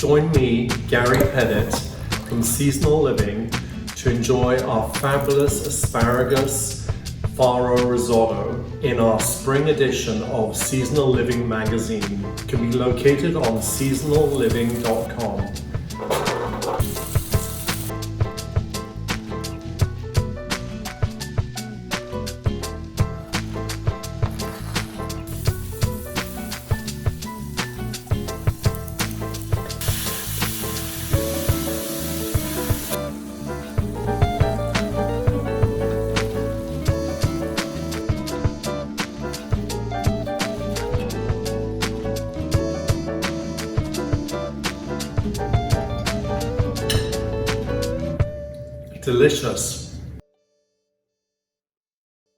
Join me, Gary Pettit, from Seasonal Living to enjoy our fabulous asparagus farro risotto in our spring edition of Seasonal Living magazine. It can be located on seasonalliving.com. Delicious.